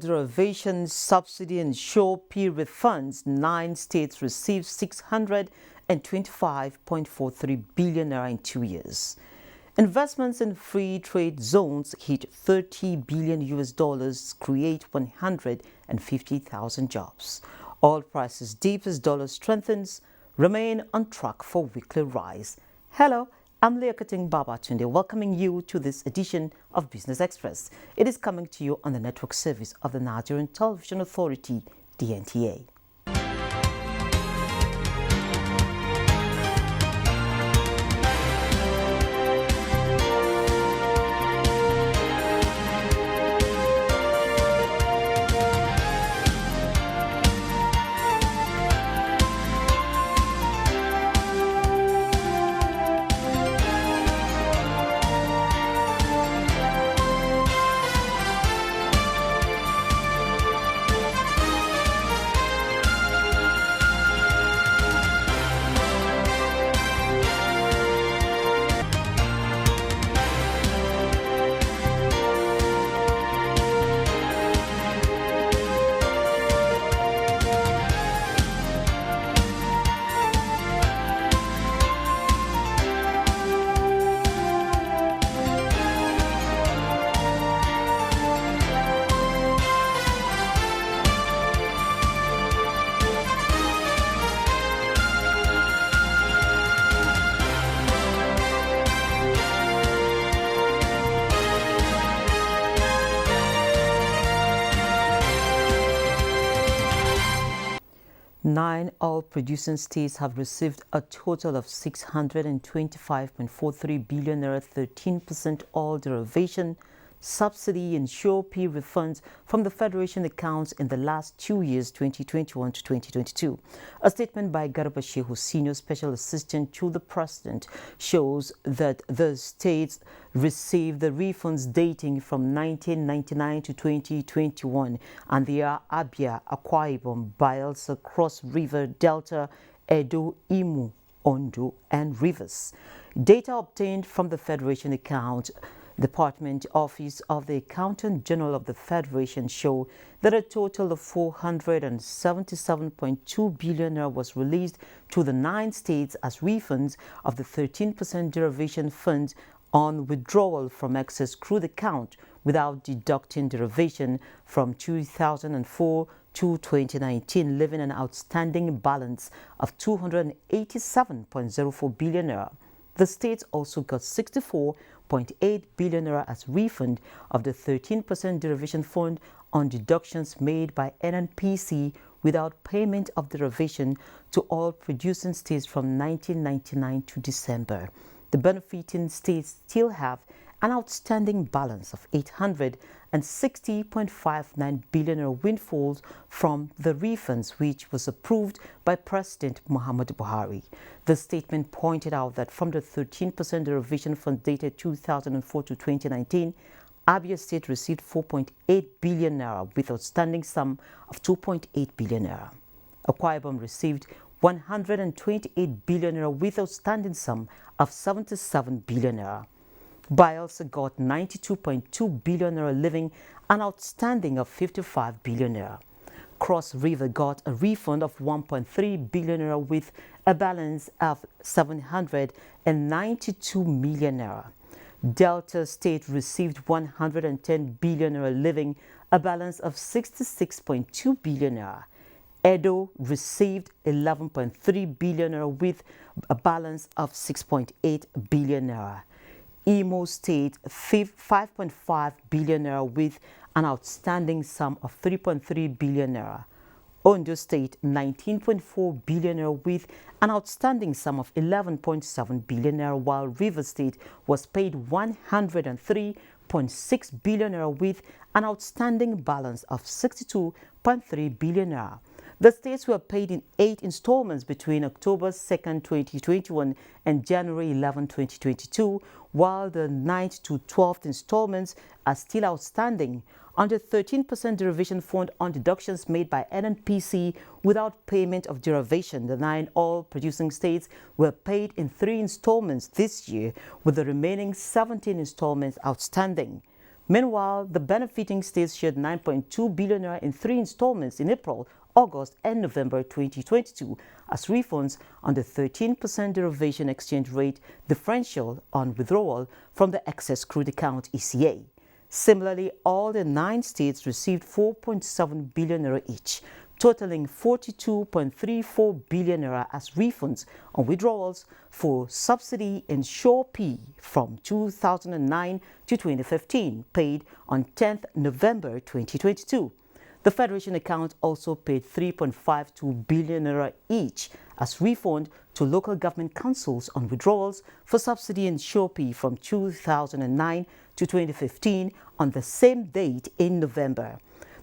derivation, subsidy and shore period funds, 9 states received 625.43 billion naira in 2 years. Investments in free trade zones hit $30 billion, create 150,000 jobs. Oil prices dip as dollar strengthens, remain on track for weekly rise. Hello, I'm Leokating Babatunde, welcoming you to this edition of Business Express. It is coming to you on the network service of the Nigerian Television Authority, DNTA. 9 oil-producing states have received a total of 625.43 billion naira, 13% oil derivation, subsidy and shore period funds from the Federation accounts in the last 2 years, 2021 to 2022. A statement by Garba Shehu, Senior Special Assistant to the President, shows that the states received the refunds dating from 1999 to 2021, and they are Abia, Akwa Ibom, Bayelsa, Cross River, Delta, Edo, Imo, Ondo, and Rivers. Data obtained from the Federation account Department Office of the Accountant General of the Federation show that a total of 477.2 billion naira was released to the 9 states as refunds of the 13% derivation fund on withdrawal from excess crude account without deducting derivation from 2004 to 2019, leaving an outstanding balance of 287.04 billion naira. The states also got 64.8 billion naira as refund of the 13% derivation fund on deductions made by NNPC without payment of derivation to all producing states from 1999 to December. The benefiting states still have an outstanding balance of 860.59 billion windfalls from the refunds, which was approved by President Muhammadu Buhari. The statement pointed out that from the 13% derivation fund dated 2004 to 2019, Abia State received 4.8 billion naira with outstanding sum of 2.8 billion naira. Akwa Ibom received 128 billion naira with outstanding sum of 77 billion naira. Bayelsa got 92.2 billion naira, leaving an outstanding of 55 billion naira. Cross River got a refund of 1.3 billion naira with a balance of 792 million naira. Delta State received 110 billion naira, leaving a balance of 66.2 billion naira. Edo received 11.3 billion naira with a balance of 6.8 billion naira. Imo State 5.5 billion naira with an outstanding sum of 3.3 billion naira. Ondo State 19.4 billion naira with an outstanding sum of 11.7 billion naira, while River State was paid 103.6 billion naira with an outstanding balance of 62.3 billion naira. The states were paid in 8 installments between October 2nd, 2021 and January 11, 2022, while the 9th to 12th installments are still outstanding. Under 13% derivation fund on deductions made by NNPC without payment of derivation, the 9 oil-producing states were paid in 3 installments this year, with the remaining 17 installments outstanding. Meanwhile, the benefiting states shared 9.2 billion naira in 3 installments in April, August, and November 2022 as refunds on the 13% derivation exchange rate differential on withdrawal from the excess crude account ECA. Similarly, all the 9 states received 4.7 billion naira each, totaling 42.34 billion naira as refunds on withdrawals for subsidy in Sure P from 2009 to 2015, paid on 10th November 2022. The Federation account also paid 3.52 billion naira each as refund to local government councils on withdrawals for subsidy in Sure P from 2009 to 2015 on the same date in November.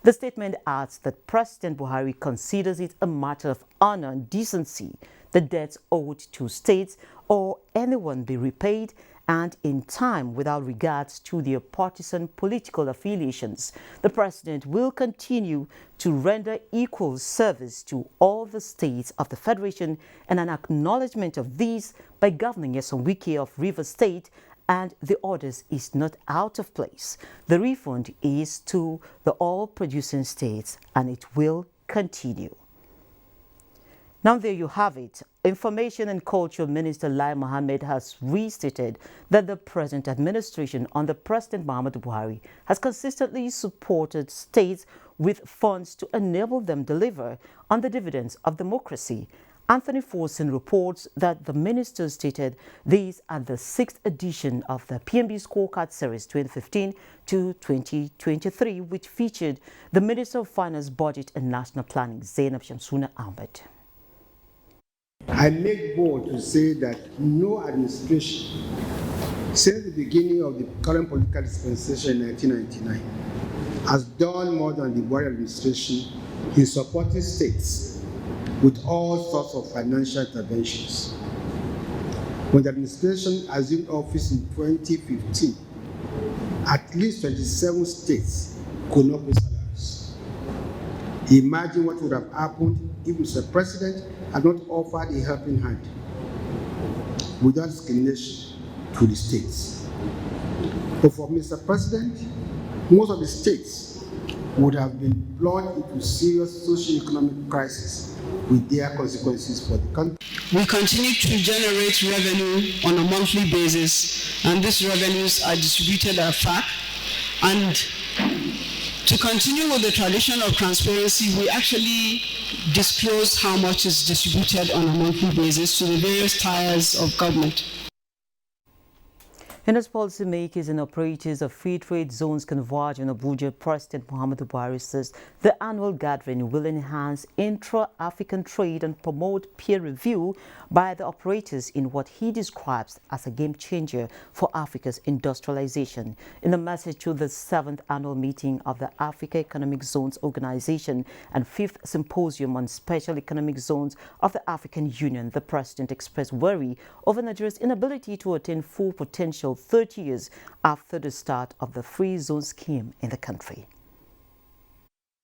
The statement adds that President Buhari considers it a matter of honor and decency that debts owed to states or anyone be repaid and in time without regards to their partisan political affiliations. The President will continue to render equal service to all the states of the Federation and an acknowledgement of these by Governor Nyesom Wike of Rivers State, and the orders is not out of place. The refund is to the oil-producing states and it will continue. Now there you have it. Information and Culture Minister Lai Mohammed has restated that the present administration under President Muhammadu Buhari has consistently supported states with funds to enable them deliver on the dividends of democracy. Anthony Forson reports that the minister stated these at the 6th edition of the PMB Scorecard Series 2015 to 2023, which featured the Minister of Finance, Budget and National Planning, Zainab Shamsuna Ahmed. I make bold to say that no administration since the beginning of the current political dispensation in 1999 has done more than the Buhari administration in supporting states with all sorts of financial interventions. When the administration assumed office in 2015, at least 27 states could not pay salaries. Imagine what would have happened if Mr. President had not offered a helping hand without discrimination to the states. But for Mr. President, most of the states would have been plunged into serious socio-economic crisis with their consequences for the country. We continue to generate revenue on a monthly basis, and these revenues are distributed at FAC. And to continue with the tradition of transparency, we actually disclose how much is distributed on a monthly basis to the various tiers of government. And as policymakers and operators of free trade zones converge in Abuja, President Muhammadu Buhari says the annual gathering will enhance intra-African trade and promote peer review by the operators in what he describes as a game changer for Africa's industrialization. In a message to the 7th annual meeting of the Africa Economic Zones Organization and 5th Symposium on Special Economic Zones of the African Union, the President expressed worry over Nigeria's inability to attain full potential 30 years after the start of the free zone scheme in the country.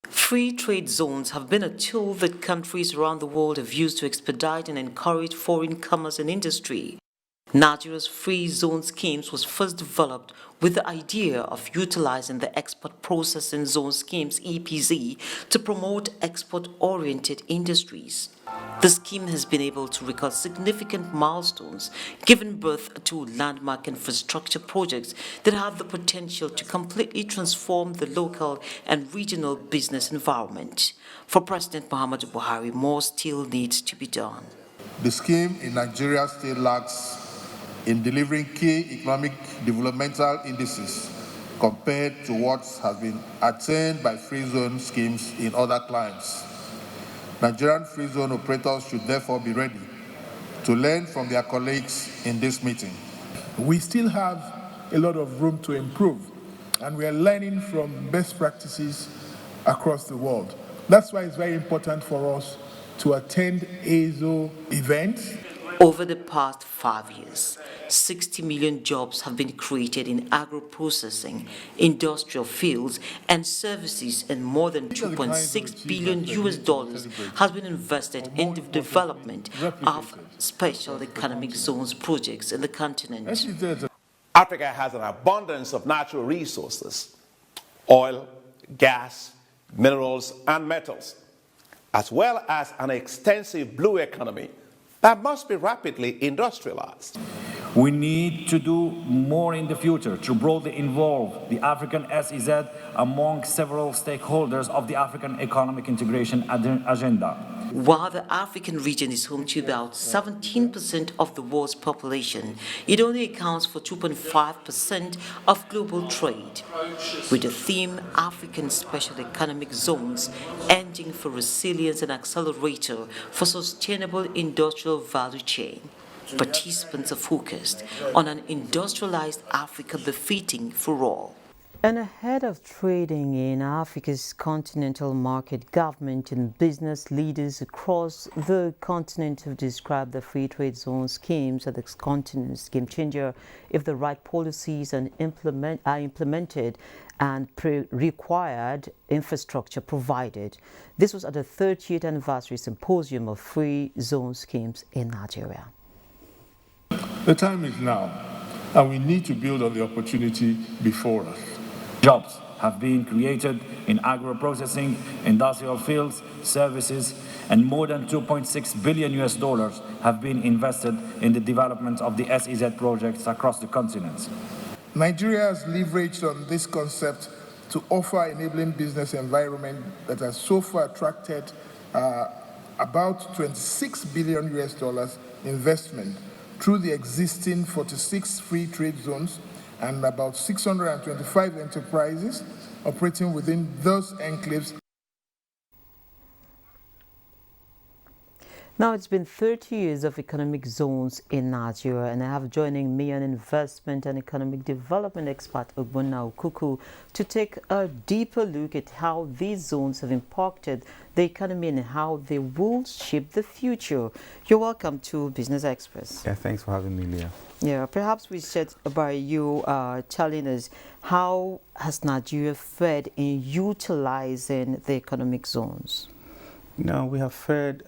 Free trade zones have been a tool that countries around the world have used to expedite and encourage foreign commerce and industry. Nigeria's free zone schemes was first developed with the idea of utilizing the Export Processing Zone Schemes (EPZ) to promote export-oriented industries. The scheme has been able to record significant milestones, giving birth to landmark infrastructure projects that have the potential to completely transform the local and regional business environment. For President Muhammadu Buhari, more still needs to be done. The scheme in Nigeria still lacks in delivering key economic developmental indices compared to what has been attained by free zone schemes in other climes. Nigerian free zone operators should therefore be ready to learn from their colleagues in this meeting. We still have a lot of room to improve, and we are learning from best practices across the world. That's why it's very important for us to attend AZO events. Over the past 5 years, 60 million jobs have been created in agro-processing, industrial fields, and services, and more than $2.6 billion has been invested in the development of special economic zones projects in the continent. Africa has an abundance of natural resources, oil, gas, minerals, and metals, as well as an extensive blue economy that must be rapidly industrialized. We need to do more in the future to broadly involve the African SEZ among several stakeholders of the African economic integration agenda. While the African region is home to about 17% of the world's population, it only accounts for 2.5% of global trade. With the theme African Special Economic Zones ending for resilience and accelerator for sustainable industrial value chain, participants are focused on an industrialized Africa befitting for all. And ahead of trading in Africa's continental market, government and business leaders across the continent have described the free trade zone schemes as the continent's game changer if the right policies are implemented and required infrastructure provided. This was at the 30th anniversary symposium of free zone schemes in Nigeria. The time is now, and we need to build on the opportunity before us. Jobs have been created in agro-processing, industrial fields, services, and more than 2.6 billion US dollars have been invested in the development of the SEZ projects across the continent. Nigeria has leveraged on this concept to offer enabling business environment that has so far attracted about 26 billion US dollars investment through the existing 46 free trade zones and about 625 enterprises operating within those enclaves. Now it's been 30 years of economic zones in Nigeria, and I have joining me an investment and economic development expert, Ogbonna Okuku, to take a deeper look at how these zones have impacted the economy and how they will shape the future. You're welcome to Business Express. Yeah, thanks for having me, Leah. Yeah, perhaps we start by you telling us how has Nigeria fared in utilizing the economic zones? No, we have fared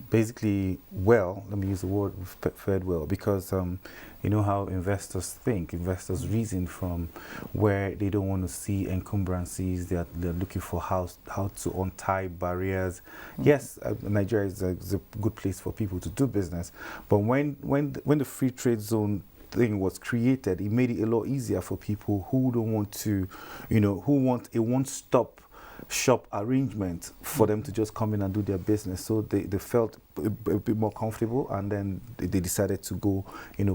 basically well. Let me use the word fared well because you know how investors think. Investors reason from where they don't want to see encumbrances. They're looking for how to untie barriers. Mm-hmm. Yes, Nigeria is a good place for people to do business, but when the free trade zone thing was created, it made it a lot easier for people who don't want to, who want a one-stop shop arrangement for them to just come in and do their business. So they felt a bit more comfortable, and then they decided to go,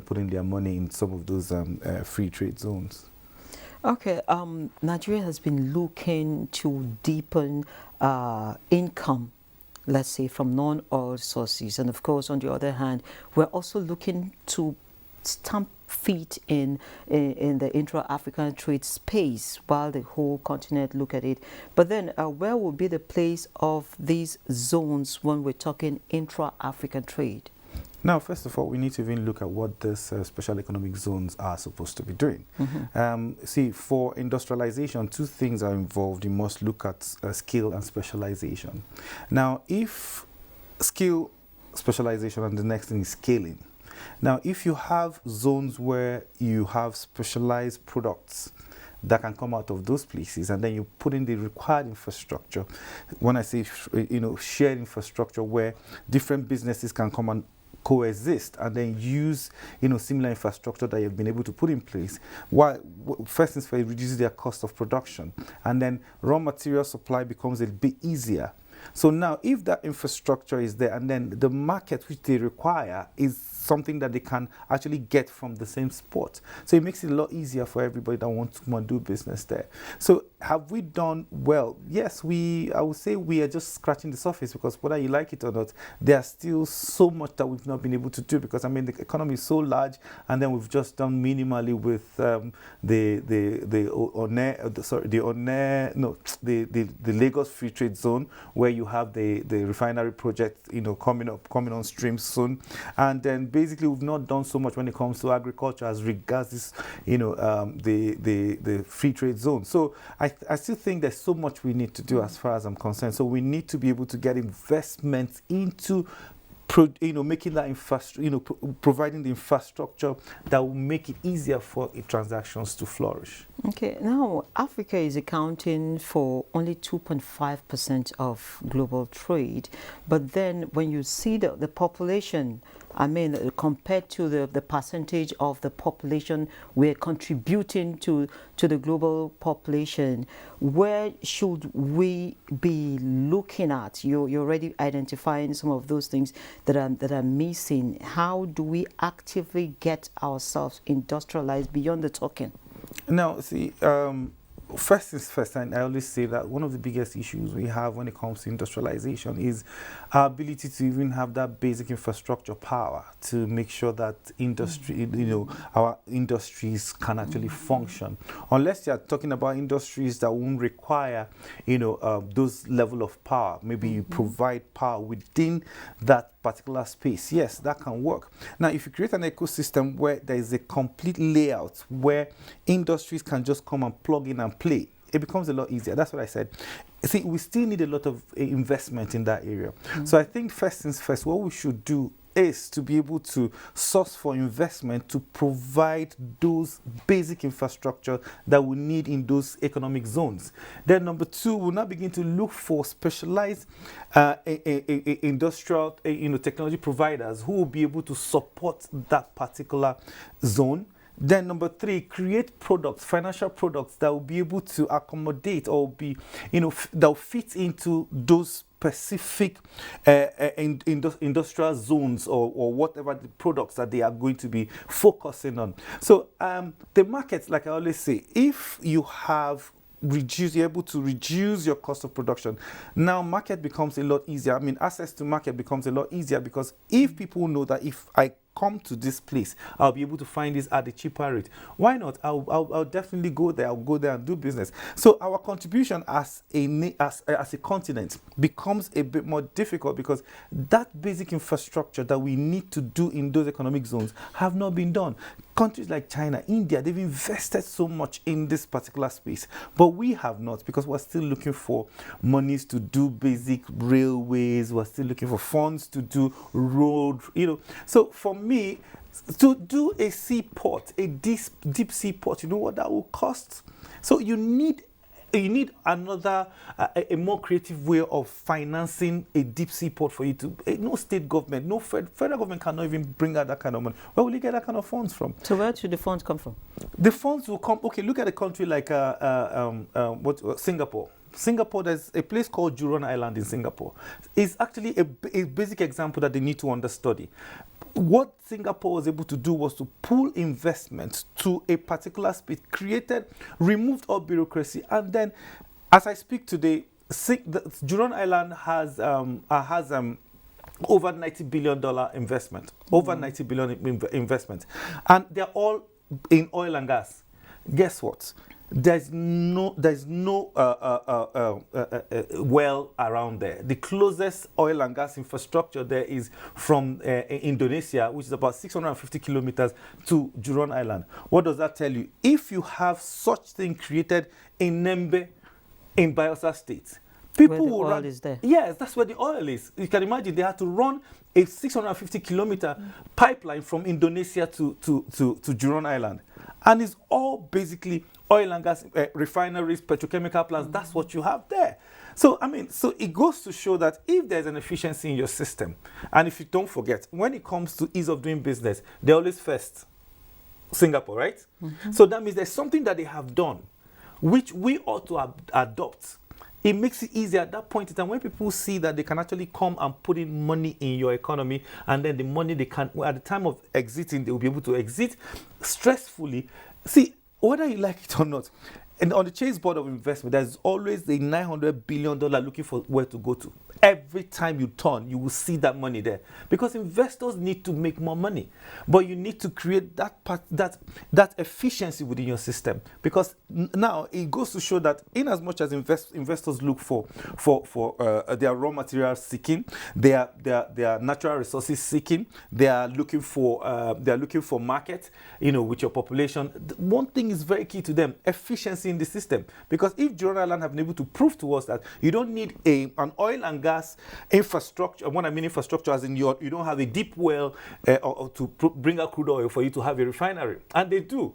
putting their money in some of those free trade zones. Okay, Nigeria has been looking to deepen income, let's say, from non-oil sources. And of course, on the other hand, we're also looking to stamp feet in the intra-African trade space while the whole continent look at it. But then where will be the place of these zones when we're talking intra-African trade? Now, first of all, we need to even look at what these special economic zones are supposed to be doing. Mm-hmm. See, for industrialization, two things are involved. You must look at skill and specialization. Now, if skill, specialization, and the next thing is scaling. Now, if you have zones where you have specialized products that can come out of those places, and then you put in the required infrastructure, when I say, shared infrastructure where different businesses can come and coexist and then use, similar infrastructure that you've been able to put in place, first things first, it reduces their cost of production, and then raw material supply becomes a bit easier. So now, if that infrastructure is there, and then the market which they require is something that they can actually get from the same spot. So it makes it a lot easier for everybody that wants to come and do business there. So have we done well? Yes, I would say we are just scratching the surface, because whether you like it or not, there's still so much that we've not been able to do, because the economy is so large, and then we've just done minimally with the Lagos Free Trade Zone, where you have the refinery project, coming on stream soon, and then basically we've not done so much when it comes to agriculture as regards this, the free trade zone. So I still think there's so much we need to do as far as I'm concerned. So we need to be able to get investments into making that infrastructure, providing the infrastructure that will make it easier for transactions to flourish. Okay, now Africa is accounting for only 2.5% of global trade, but then when you see the population, I mean, compared to the percentage of the population we're contributing to the global population, where should we be looking at? You're already identifying some of those things that are missing. How do we actively get ourselves industrialized beyond the talking? Now, see, first is first, and I always say that one of the biggest issues we have when it comes to industrialization is our ability to even have that basic infrastructure power to make sure that our industries can actually function. Unless you're talking about industries that won't require, those level of power. Maybe you provide power within that particular space. Yes, that can work. Now, if you create an ecosystem where there is a complete layout where industries can just come and plug in and play, it becomes a lot easier. That's what I said. See, we still need a lot of investment in that area. So I think first things first, what we should do is to be able to source for investment to provide those basic infrastructure that we need in those economic zones. Then number two, we'll now begin to look for specialized industrial technology providers who will be able to support that particular zone. Then number three, create products, financial products that will be able to accommodate or be, that will fit into those specific industrial zones or whatever the products that they are going to be focusing on. So the markets, like I always say, if you have you're able to reduce your cost of production, now market becomes a lot easier. I mean, access to market becomes a lot easier, because if people know that if I come to this place, I'll be able to find this at a cheaper rate, why not? I'll definitely go there. I'll go there and do business. So our contribution as a continent becomes a bit more difficult, because that basic infrastructure that we need to do in those economic zones have not been done. Countries like China, India, they've invested so much in this particular space, but we have not, because we're still looking for monies to do basic railways. We're still looking for funds to do road, So for me, to do a seaport, a deep sea port, you know what that will cost? So you need another, a more creative way of financing a deep sea port for you to. No state government, no federal government cannot even bring out that kind of money. Where will you get that kind of funds from? So where should the funds come from? The funds will come. Okay, look at a country like Singapore. Singapore, there's a place called Jurong Island in Singapore. It's actually a basic example that they need to understudy. What Singapore was able to do was to pull investment to a particular space, removed all bureaucracy, and then, as I speak today, Jurong Island has over $90 billion investment, investment, and they're all in oil and gas. Guess what? There's no well around there. The closest oil and gas infrastructure there is from Indonesia, which is about 650 kilometers to Jurong Island. What does that tell you? If you have such thing created in Nembe, in Bayelsa State, people will run. Is there. Yes, that's where the oil is. You can imagine they had to run a 650-kilometer pipeline from Indonesia to Jurong Island, and it's all basically oil and gas refineries, petrochemical plants. That's what you have there. So it goes to show that if there's an efficiency in your system, and if you don't forget, when it comes to ease of doing business, they always first Singapore, right? So that means there's something that they have done, which we ought to adopt. It makes it easier at that point in time when people see that they can actually come and put in money in your economy, and then the money they can, at the time of exiting, they will be able to exit stressfully. See, whether you like it or not, and on the chessboard of investment, there's always the $900 billion looking for where to go to. Every time you turn, you will see that money there, because investors need to make more money, but you need to create that efficiency within your system, because now it goes to show that in as much as investors look for their raw materials seeking, their natural resources seeking, they are looking for market, with your population. One thing is very key to them: efficiency in the system, because if Jurong Island have been able to prove to us that you don't need an oil and gas gas infrastructure. And what I mean infrastructure, as in you don't have a deep well or to bring out crude oil for you to have a refinery. And they do.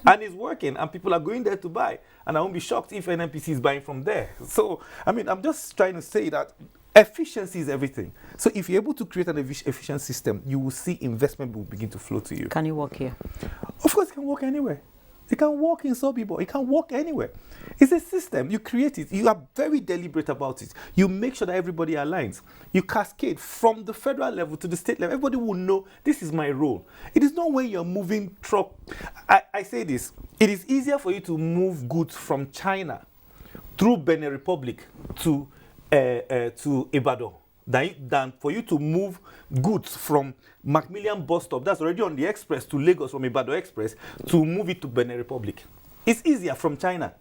And it's working, and people are going there to buy. And I won't be shocked if NNPC is buying from there. So, I mean, I'm just trying to say that efficiency is everything. So if you're able to create an efficient system, you will see investment will begin to flow to you. Can you work here? Of course, it can work anywhere. It can work in Sobibo. It can work anywhere. It's a system. You create it. You are very deliberate about it. You make sure that everybody aligns. You cascade from the federal level to the state level. Everybody will know this is my role. It is not when you're moving truck. I say this. It is easier for you to move goods from China through Benin Republic to Ibadan than for you to move goods from Macmillan bus stop, that's already on the express, to Lagos from Ibadan Express, to move it to Benin Republic. It's easier from China.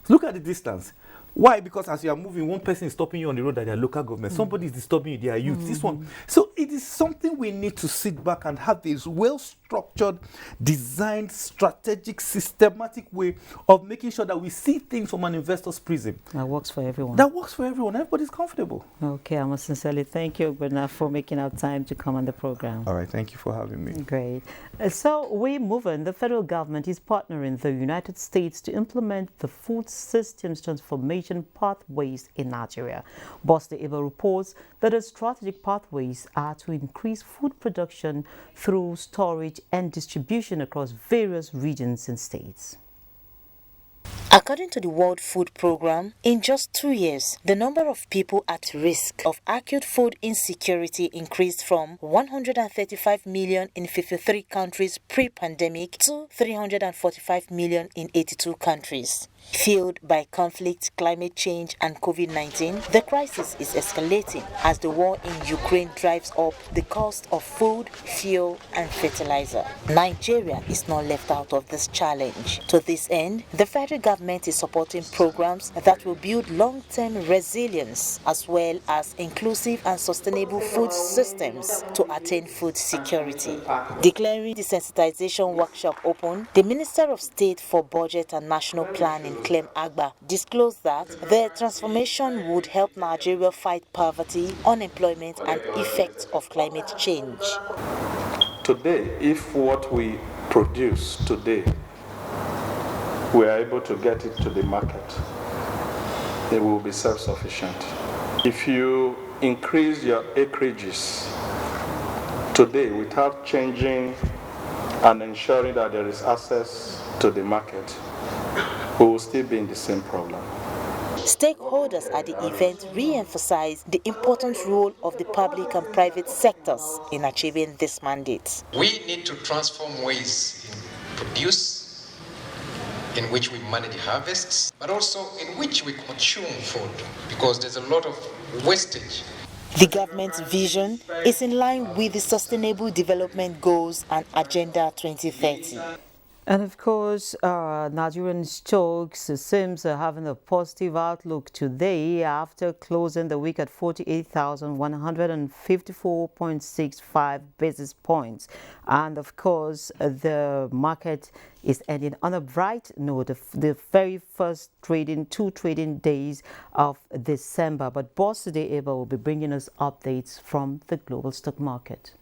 Look at the distance. Why? Because as you are moving, one person is stopping you on the road at their local government. Somebody is disturbing you, their youth. This one. So it is something we need to sit back and have this well-structured, designed, strategic, systematic way of making sure that we see things from an investor's prism. That works for everyone. That works for everyone. Everybody's comfortable. Okay, I must sincerely thank you, Ogbonna, for making our time to come on the program. All right, thank you for having me. Great. So we move on. The federal government is partnering the United States to implement the food systems transformation pathways in Nigeria. Boste Eba reports that the strategic pathways are to increase food production through storage and distribution across various regions and states. According to the World Food Programme, in just 2 years, the number of people at risk of acute food insecurity increased from 135 million in 53 countries pre-pandemic to 345 million in 82 countries. Fueled by conflict, climate change and COVID-19, the crisis is escalating as the war in Ukraine drives up the cost of food, fuel and fertilizer. Nigeria is not left out of this challenge. To this end, the federal government is supporting programs that will build long-term resilience as well as inclusive and sustainable food systems to attain food security. Declaring the sensitization workshop open, the Minister of State for Budget and National Planning, Clem Agba, disclosed that the transformation would help Nigeria fight poverty, unemployment and effects of climate change. Today, if what we produce today, we are able to get it to the market, it will be self-sufficient. If you increase your acreages today without changing and ensuring that there is access to the market, we will still be in the same problem. Stakeholders at the event re-emphasized the important role of the public and private sectors in achieving this mandate. We need to transform ways in produce, in which we manage harvests, but also in which we consume food, because there's a lot of wastage. The government's vision is in line with the Sustainable Development Goals and Agenda 2030. And of course, Nigerian stocks seems having a positive outlook today after closing the week at 48,154.65 basis points. And of course, the market is ending on a bright note, the very first two trading days of December. But Boss today, Eva, will be bringing us updates from the global stock market.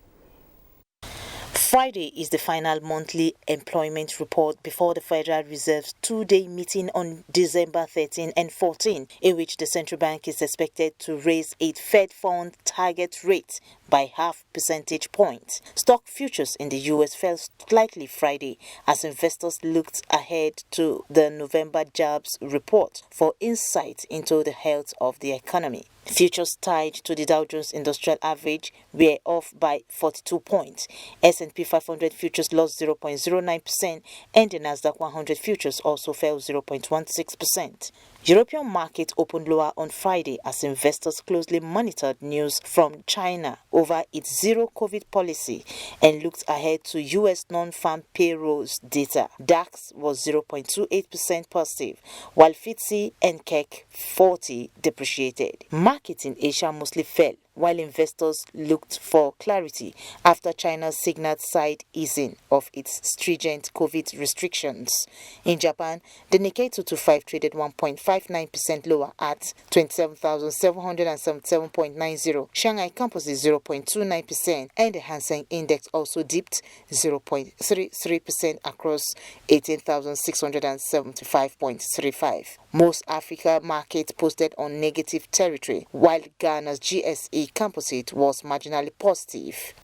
Friday is the final monthly employment report before the Federal Reserve's two-day meeting on December 13 and 14, in which the central bank is expected to raise its Fed fund target rate by half percentage point. Stock futures in the U.S. fell slightly Friday as investors looked ahead to the November jobs report for insight into the health of the economy. Futures tied to the Dow Jones Industrial Average were off by 42 points. S&P 500 futures lost 0.09% and the Nasdaq 100 futures also fell 0.16%. European market opened lower on Friday as investors closely monitored news from China over its zero-COVID policy and looked ahead to U.S. non-farm payrolls data. DAX was 0.28% positive, while FTSE and CAC 40 depreciated. Markets in Asia mostly fell while investors looked for clarity after China signaled side easing of its stringent COVID restrictions. In Japan, the Nikkei 225 traded 1.59% lower at 27,777.90. Shanghai Composite 0.29%, and the Hang Seng Index also dipped 0.33% across 18,675.35. Most Africa markets posted on negative territory, while Ghana's GSE Composite was marginally positive.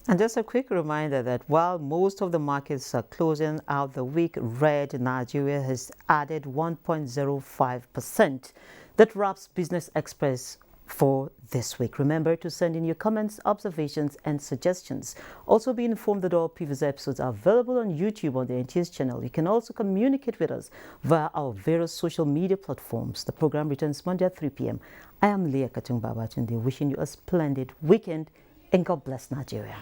And just a quick reminder that while most of the markets are closing out the week red, Nigeria has added 1.05%. That wraps Business Express for this week. Remember to send in your comments, observations, and suggestions. Also be informed that all previous episodes are available on YouTube on the NTS channel. You can also communicate with us via our various social media platforms. The program returns Monday at 3 p.m. I am Leah Katung Babatunde, wishing you a splendid weekend, and God bless Nigeria.